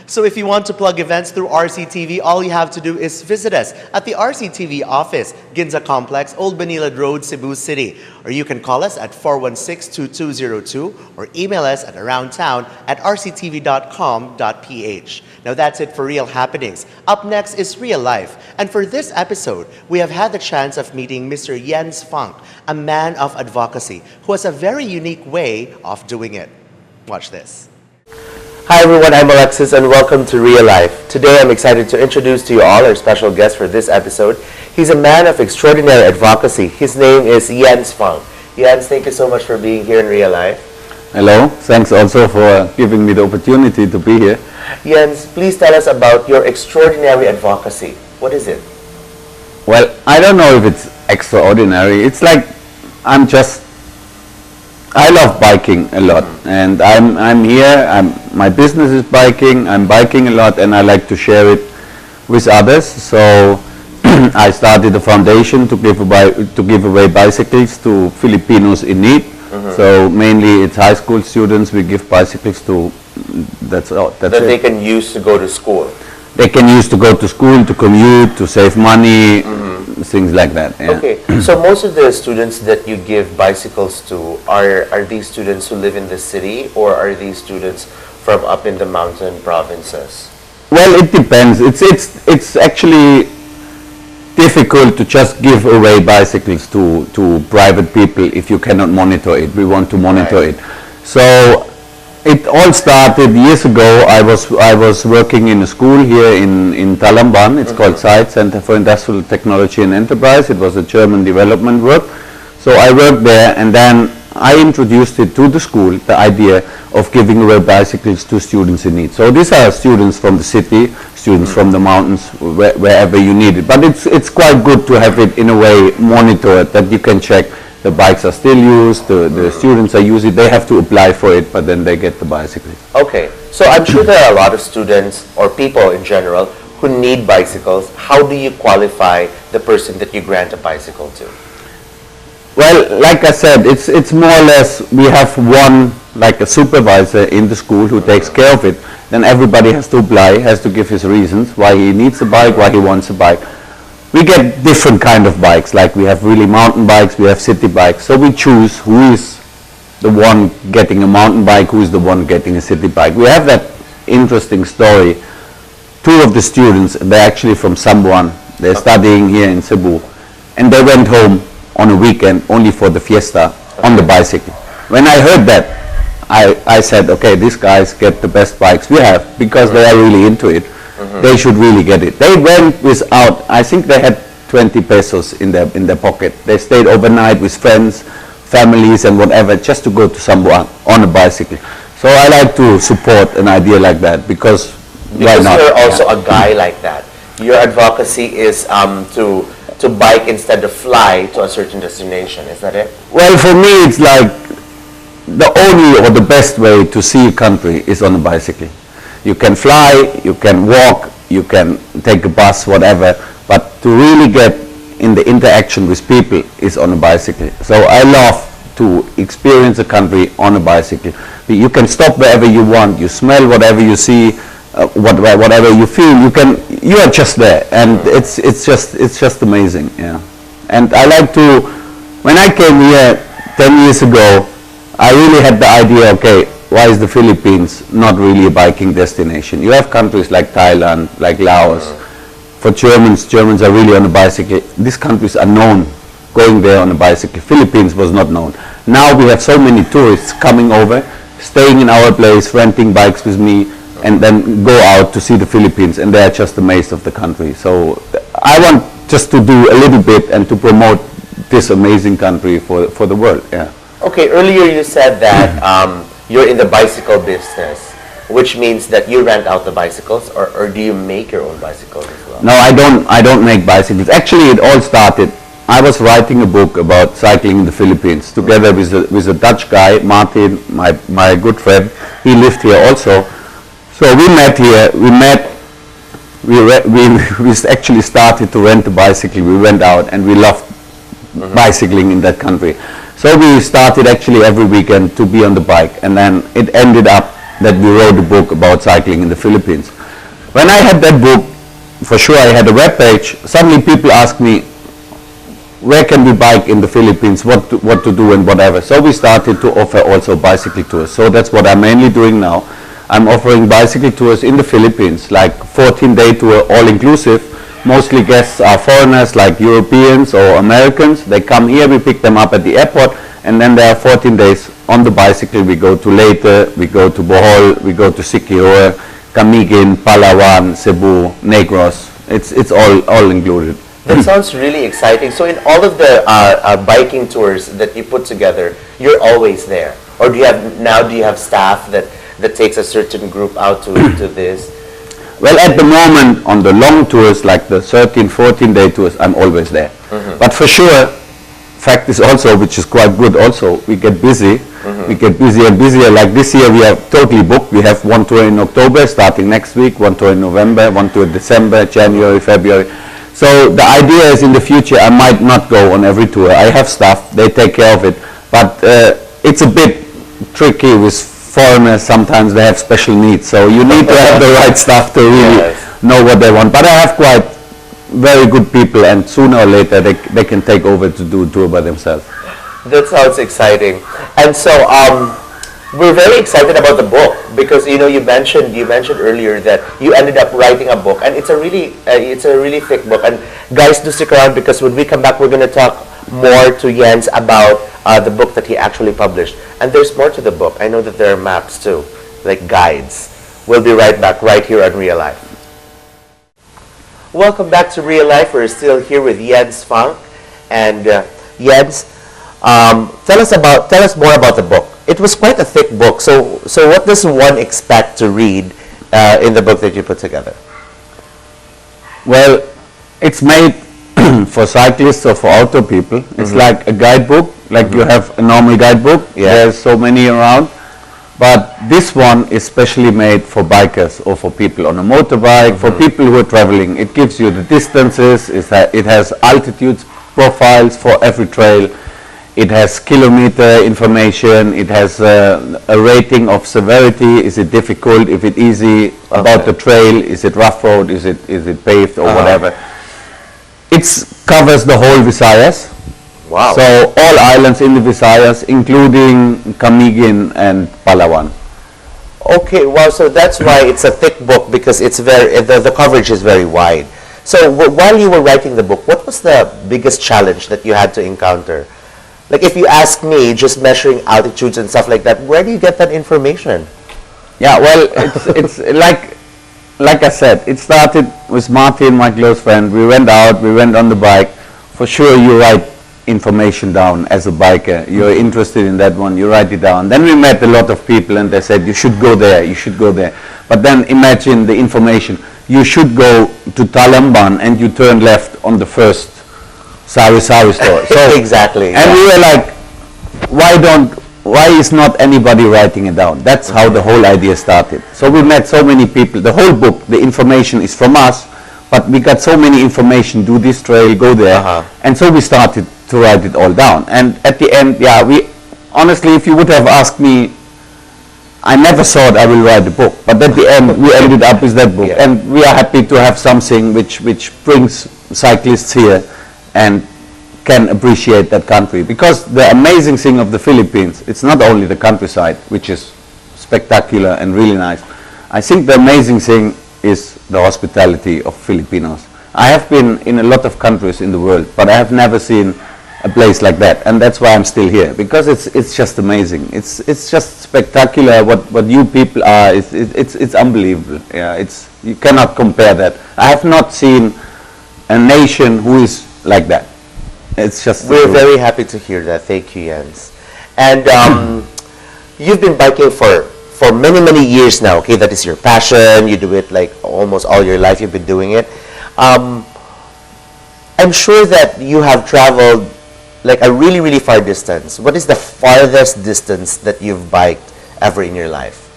So if you want to plug events through RCTV, all you have to do is visit us at the RCTV office, Ginza Complex, Old Banilad Road, Cebu City. Or you can call us at 416-2202 or email us at aroundtown@rctv.com.ph. Now that's it for Real Happenings. Up next is Real Life. And for this episode, we have had the chance of meeting Mr. Jens Funk, a man of advocacy who has a very unique way of doing it. Watch this. Hi everyone, I'm Alexis and welcome to Real Life. Today I'm excited to introduce to you all our special guest for this episode. He's a man of extraordinary advocacy. His name is Jens Funk. Jens, thank you so much for being here in Real Life. Hello, thanks also for giving me the opportunity to be here. Jens, please tell us about your extraordinary advocacy. What is it? Well, I don't know if it's extraordinary. It's like I love biking a lot, and I'm here. My business is biking. I'm biking a lot, and I like to share it with others. So I started a foundation to give away bicycles to Filipinos in need. So mainly it's high school students. We give bicycles to. That's that they can use to go to school. They can use to go to school, to commute, to save money, things like that. Yeah. Okay, so most of the students that you give bicycles to are these students who live in the city, or are these students from up in the mountain provinces? Well, it depends. It's actually difficult to just give away bicycles to private people if you cannot monitor it. We want to monitor it. So it all started years ago. I was working in a school here in Talamban. It's called SITE, Center for Industrial Technology and Enterprise. It was a German development work. So I worked there, and then I introduced it to the school, the idea of giving away bicycles to students in need. So these are students from the city, students from the mountains, wherever you need it. But it's quite good to have it in a way monitored, that you can check the bikes are still used, the students are using it, they have to apply for it, but then they get the bicycle. Okay, so I'm sure there are a lot of students or people in general who need bicycles. How do you qualify the person that you grant a bicycle to? Well, like I said, it's more or less, we have one, like a supervisor in the school who takes care of it. Then everybody has to apply, has to give his reasons why he needs a bike, why he wants a bike. We get different kind of bikes, like we have really mountain bikes, we have city bikes. So we choose who is the one getting a mountain bike, who is the one getting a city bike. We have that interesting story. Two of the students, they're actually from Sambuan. They're studying here in Cebu. And they went home on a weekend only for the fiesta on the bicycle. When I heard that, I said, okay, these guys get the best bikes we have because they are really into it. They should really get it. They went without, I think they had 20 pesos in their pocket. They stayed overnight with friends, families and whatever, just to go to Sambuan on a bicycle. So I like to support an idea like that because why not? You're also a guy like that. Your advocacy is to bike instead of fly to a certain destination, is that it? Well, for me it's like the only or the best way to see a country is on a bicycle. You can fly, you can walk, you can take a bus, whatever, but to really get in the interaction with people is on a bicycle. So I love to experience a country on a bicycle. You can stop wherever you want, you smell whatever you see, whatever you feel, you are just there, and it's just amazing, yeah. And I like to, when I came here 10 years ago, I really had the idea, okay, why is the Philippines not really a biking destination? You have countries like Thailand, like Laos. For Germans are really on a bicycle. These countries are known going there on a bicycle. Philippines was not known. Now we have so many tourists coming over, staying in our place, renting bikes with me, and then go out to see the Philippines, and they are just amazed of the country. So I want just to do a little bit and to promote this amazing country for the world. Yeah. Okay, earlier you said that you're in the bicycle business, which means that you rent out the bicycles, or do you make your own bicycles as well? No, I don't make bicycles. Actually, it all started, I was writing a book about cycling in the Philippines together with a Dutch guy, Martin, my good friend. He lived here also. So we met here, we actually started to rent a bicycle. We went out and we loved bicycling in that country. So we started actually every weekend to be on the bike, and then it ended up that we wrote a book about cycling in the Philippines. When I had that book, for sure I had a web page. Suddenly people asked me, where can we bike in the Philippines, what to do and whatever. So we started to offer also bicycle tours. So that's what I'm mainly doing now. I'm offering bicycle tours in the Philippines, like 14-day tour, all-inclusive. Mostly guests are foreigners like Europeans or Americans. They come here, we pick them up at the airport, and then there are 14 days on the bicycle. We go to Leyte, we go to Bohol, we go to Siquijor, Camiguin, Palawan, Cebu, Negros. It's all included. That sounds really exciting. So in all of the biking tours that you put together, you're always there? Or do you have staff that takes a certain group out to this? Well, at the moment, on the long tours, like the 13, 14-day tours, I'm always there. But for sure, fact is also, which is quite good also, we get busy. We get busier and busier. Like this year, we are totally booked. We have one tour in October, starting next week, one tour in November, one tour in December, January, February. So the idea is in the future, I might not go on every tour. I have staff, they take care of it. But it's a bit tricky with foreigners. Sometimes they have special needs. So you need to have the right staff to really know what they want. But I have quite very good people, and sooner or later they can take over to do a tour by themselves. That sounds exciting. And so we're very excited about the book because you mentioned earlier that you ended up writing a book, and it's a really thick book. And guys, do stick around because when we come back, we're going to talk more to Jens about the book that he actually published. And there's more to the book. I know that there are maps too, like guides. We'll be right back right here on Real Life. Welcome back to Real Life. We're still here with Jens Funk, and Jens, tell us more about the book. It was quite a thick book. So what does one expect to read in the book that you put together? Well, it's made for cyclists or for outdoor people. It's like a guidebook, like you have a normal guidebook. There's so many around. But this one is specially made for bikers or for people on a motorbike, for people who are traveling. It gives you the distances, it has altitudes, profiles for every trail. It has kilometer information, it has a rating of severity, is it difficult, if it easy, about the trail, is it rough road, is it paved or whatever. It covers the whole Visayas. Wow. So all islands in the Visayas, including Camiguin and Palawan. Okay, wow, so that's why it's a thick book, because it's the coverage is very wide. So while you were writing the book, what was the biggest challenge that you had to encounter? Like if you ask me, just measuring altitudes and stuff like that, where do you get that information? Yeah, well, it's like I said, it started with Martin, my close friend. We went out, we went on the bike. For sure, you write information down as a biker. You're interested in that one, you write it down. Then we met a lot of people and they said, you should go there, you should go there. But then imagine the information. You should go to Talamban and you turn left on the first sari-sari store. So, exactly. And we were like, why is not anybody writing it down? That's how the whole idea started. So we met so many people. The whole book, the information is from us, but we got so many information, do this trail, go there. And so we started to write it all down. And at the end, we honestly, if you would have asked me, I never thought I will write a book. But at the end, we ended up with that book. And we are happy to have something which brings cyclists here and can appreciate that country. Because the amazing thing of the Philippines, it's not only the countryside, which is spectacular and really nice. I think the amazing thing is the hospitality of Filipinos. I have been in a lot of countries in the world, but I have never seen a place like that, and that's why I'm still here, because it's just amazing. It's just spectacular what you people are. It's unbelievable. Yeah, you cannot compare that. I have not seen a nation who is like that. It's just. We're very happy to hear that. Thank you, Jens. And you've been biking for many years now. Okay, that is your passion. You do it like almost all your life. You've been doing it. I'm sure that you have traveled like a really far distance. What is the farthest distance that you've biked ever in your life?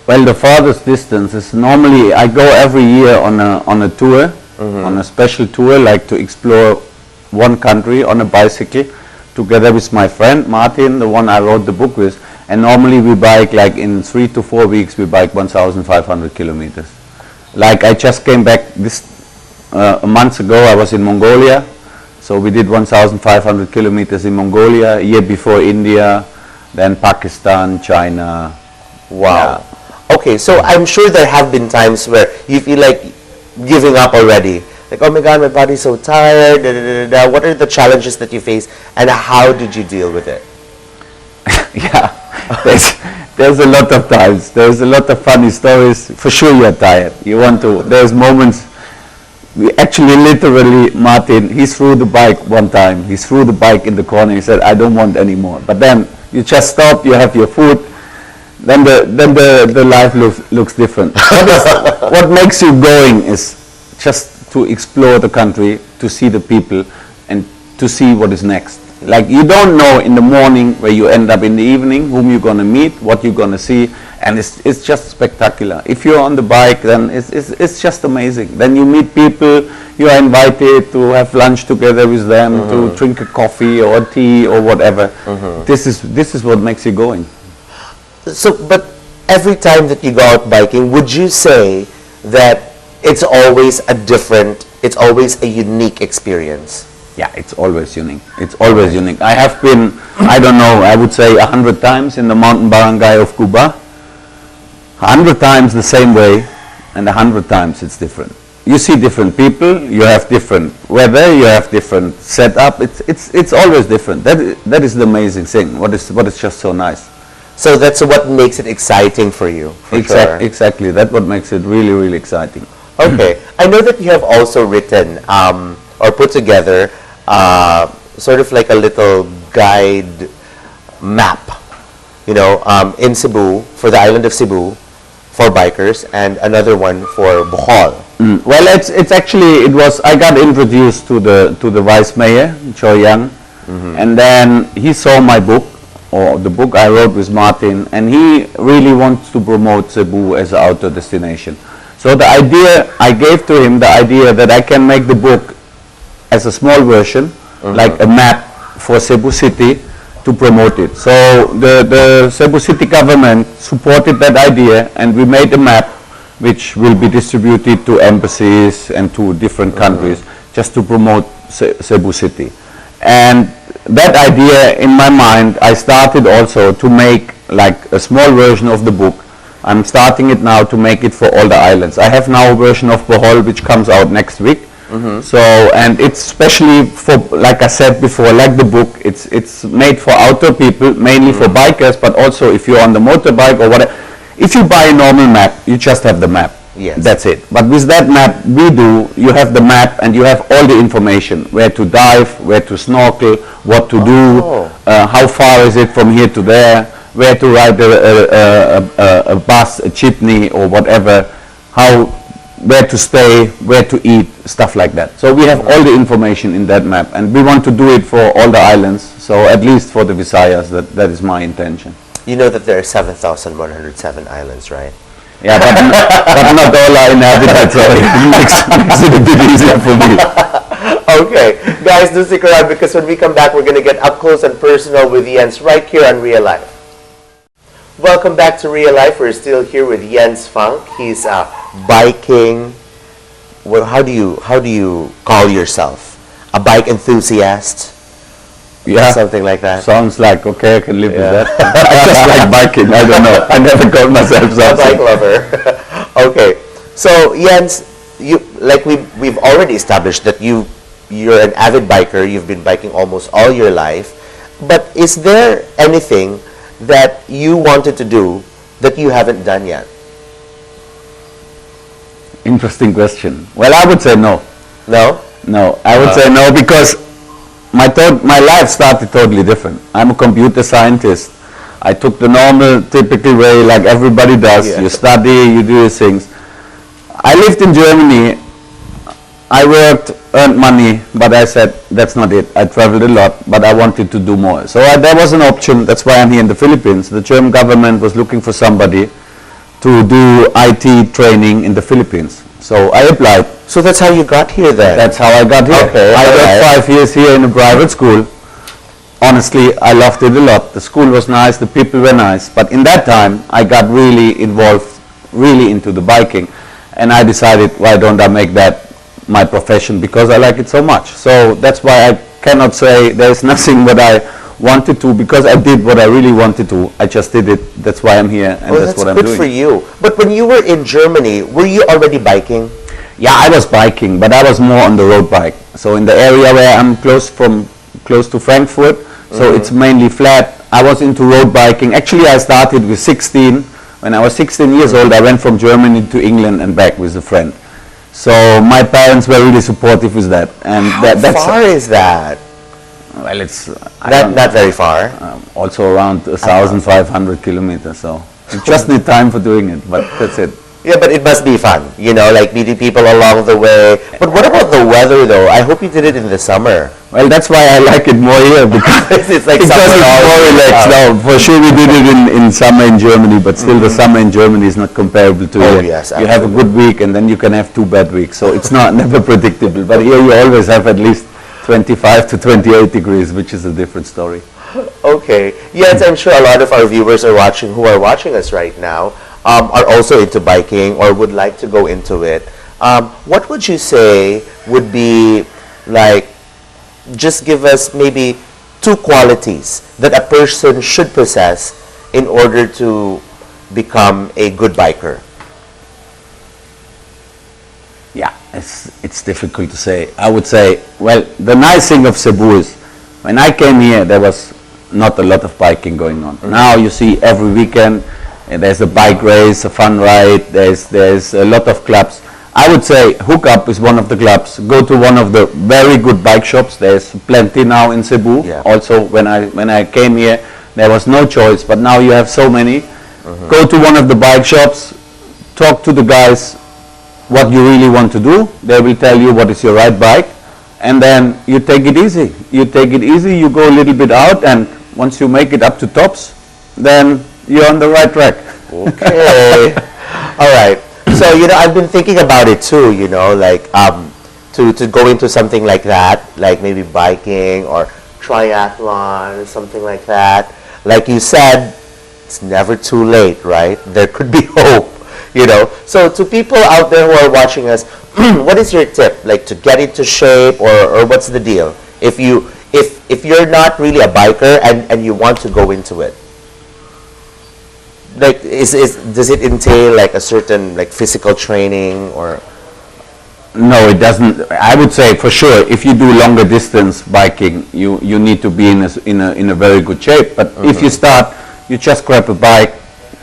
Well, the farthest distance is normally I go every year on a tour, on a special tour, like to explore one country on a bicycle, together with my friend Martin, the one I wrote the book with. And normally we bike like in 3 to 4 weeks we bike 1,500 kilometers. Like I just came back a month ago. I was in Mongolia, so we did 1,500 kilometers in Mongolia. A year before India, then Pakistan, China. Wow. Okay, so I'm sure there have been times where you feel like giving up already. Like, oh my God, my body's so tired. Da, da, da, da, da. What are the challenges that you face, and how did you deal with it? Yeah, there's a lot of times. There's a lot of funny stories. For sure, you're tired. You want to. There's moments. We actually, literally, Martin, he threw the bike one time. He threw the bike in the corner. He said, "I don't want any more." But then you just stop. You have your food. Then the life looks different. What makes you going is just to explore the country, to see the people, and to see what is next. Like you don't know in the morning where you end up in the evening, whom you're gonna meet, what you're gonna see, and it's just spectacular. If you're on the bike, then it's just amazing. Then you meet people, you are invited to have lunch together with them, to drink a coffee or tea or whatever. This is what makes you going. So, but every time that you go out biking, would you say that it's always a unique experience? Yeah, it's always unique. It's always unique. I have been, I don't know, I would say 100 times in the mountain barangay of Cuba. 100 times the same way, and 100 times it's different. You see different people, you have different weather, you have different setup. It's always different. That is the amazing thing. What is just so nice. So that's what makes it exciting for you. Exactly. That's what makes it really, really exciting. Okay. I know that you have also written or put together sort of like a little guide map, in Cebu, for the island of Cebu, for bikers, and another one for Bohol. Well, it's actually, I got introduced to the vice mayor, Choi Yang, and then he saw my book, or the book I wrote with Martin, and he really wants to promote Cebu as an outdoor destination. So the idea, I gave to him the idea that I can make the book as a small version, like a map for Cebu City to promote it. So the Cebu City government supported that idea, and we made a map which will be distributed to embassies and to different countries just to promote Cebu City. And that idea in my mind, I started also to make like a small version of the book. I'm starting it now to make it for all the islands. I have now a version of Bohol which comes out next week. So, and it's especially for, like I said before, like the book, it's made for outdoor people, mainly for bikers, but also if you're on the motorbike or whatever. If you buy a normal map, you just have the map. Yes. That's it. But with that map, you have the map and you have all the information, where to dive, where to snorkel, what to do, how far is it from here to there, where to ride a bus, a jeepney or whatever, where to stay, where to eat, stuff like that. So we have all the information in that map, and we want to do it for all the islands, so at least for the Visayas, that is my intention. You know that there are 7,107 islands, right? Yeah, but not all are inhabited, so it makes it a bit easier for me. Okay, guys, do stick around, because when we come back, we're going to get up close and personal with Jens right here on Real Life. Welcome back to Real Life. We're still here with Jens Funk. He's a biking. Well, how do you call yourself? A bike enthusiast? Yeah, something like that. Sounds like, okay, I can live with that. I just like biking. I don't know. I never called myself something. A bike lover. Okay, so Jens, we've already established that you're an avid biker. You've been biking almost all your life. But is there anything that you wanted to do that you haven't done yet? Interesting question. Well, I would say no. No? No, I would say no, because my life started totally different. I'm a computer scientist. I took the normal, typical way like everybody does. Yeah. You study, you do these things. I lived in Germany. I worked, earned money, but I said, that's not it. I traveled a lot, but I wanted to do more. So there was an option. That's why I'm here in the Philippines. The German government was looking for somebody to do IT training in the Philippines. So I applied. So that's how you got here then? That's how I got here. Okay, I worked 5 years here in a private school. honestly, I loved it a lot. The school was nice, the people were nice, but in that time, I got really involved, really into the biking, and I decided, why don't I make that my profession, because I like it so much. So that's why I cannot say there's nothing what I wanted to, because I did what I really wanted to. I just did it. That's why I'm here, and that's what I'm doing. Good for you. But when you were in Germany, were you already biking? Yeah, I was biking, but I was more on the road bike. So in the area where I'm close to Frankfurt, so it's mainly flat. I was into road biking. Actually, I started with 16. When I was 16 years old, I went from Germany to England and back with a friend. So my parents were really supportive with that. And How far is that? Well, it's Not very far. Also around 1,500 kilometers. So you just need time for doing it, but that's it. Yeah, but it must be fun, like meeting people along the way. But what about the weather, though? I hope you did it in the summer. Well, that's why I like it more here, because it's like because it's more relaxed. No, for sure we did it in summer in Germany, but still the summer in Germany is not comparable to here. Yes, you have a good week and then you can have 2 bad weeks, so it's never predictable. But here you always have at least 25 to 28 degrees, which is a different story. Okay. Yes, I'm sure a lot of our viewers who are watching us right now, are also into biking or would like to go into it. What would you say would be like, just give us maybe 2 qualities that a person should possess in order to become a good biker? Yeah, it's difficult to say. I would say, well, the nice thing of Cebu is, when I came here, there was not a lot of biking going on. Now you see every weekend, there's a bike race, a fun ride, there's a lot of clubs. I would say Hookup is one of the clubs. Go to one of the very good bike shops. There's plenty now in Cebu. Yeah. Also, when I came here, there was no choice, but now you have so many. Go to one of the bike shops, talk to the guys what you really want to do. They will tell you what is your right bike, and then you take it easy. You take it easy, you go a little bit out, and once you make it up to tops, then you're on the right track. Okay. All right. So, I've been thinking about it too, like to go into something like that, like maybe biking or triathlon or something like that. Like you said, it's never too late, right? There could be hope, So to people out there who are watching us, what is your tip, like to get into shape, or what's the deal? If you're not really a biker and you want to go into it, like does it entail like a certain like physical training or? No, it doesn't. I would say for sure, if you do longer distance biking, you need to be in a very good shape. But if you start, you just grab a bike.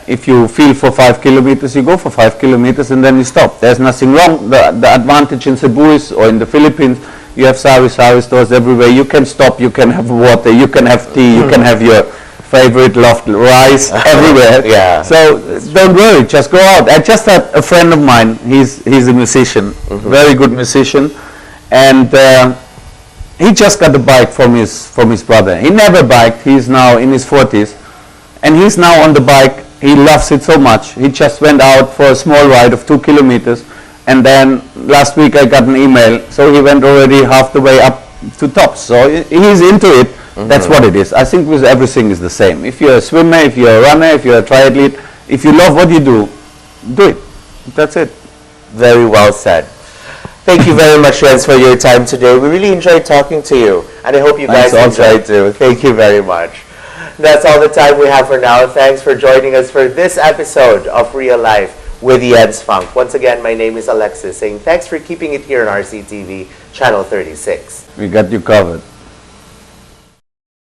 If you feel for 5 kilometers, you go for 5 kilometers and then you stop. There's nothing wrong. The advantage in Cebu is, or in the Philippines, you have sari-sari stores everywhere. You can stop, you can have water, you can have tea, you can have your favorite loved rice everywhere. Yeah. So don't worry, just go out. I just had a friend of mine, he's a musician, very good musician, and he just got a bike from his brother. He never biked, he's now in his 40s, and he's now on the bike. He loves it so much. He just went out for a small ride of 2 kilometers, and then last week I got an email, so he went already half the way up to tops. So he's into it. That's what it is. I think with everything is the same. If you're a swimmer, if you're a runner, if you're a triathlete, if you love what you do it. That's it. Very well said. Thank you very much, Jens, for your time today. We really enjoyed talking to you, and I hope you guys enjoyed too. Thank you very much. That's all the time we have for now. Thanks for joining us for this episode of Real Life with Jens Funk. Once again, my name is Alexis, saying thanks for keeping it here on RCTV, Channel 36. We got you covered.